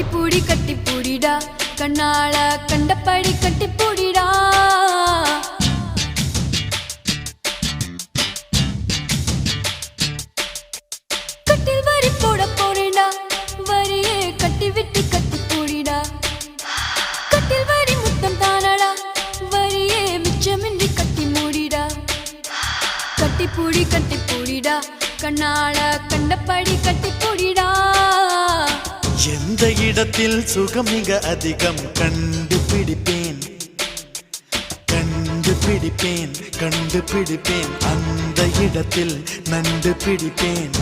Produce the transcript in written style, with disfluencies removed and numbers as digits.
கட்டி பூடிடா கண்ணால கண்டபடி கட்டி பூடிடா கட்டில் வரி போட போறேடா வரியே கட்டி விட்டு கட்டி பூடிடா கட்டில் வரி முத்தம் தானடா வரியே மிச்சமின்றி கட்டி மூடிடா கட்டி பூடிடா கண்ணால கண்டபடி கட்டி பூடிடா எந்த இடத்தில் சுகம் மிக அதிகம் கண்டுபிடிப்பேன் கண்டுபிடிப்பேன் கண்டுபிடிப்பேன் அந்த இடத்தில் நண்டு பிடிப்பேன்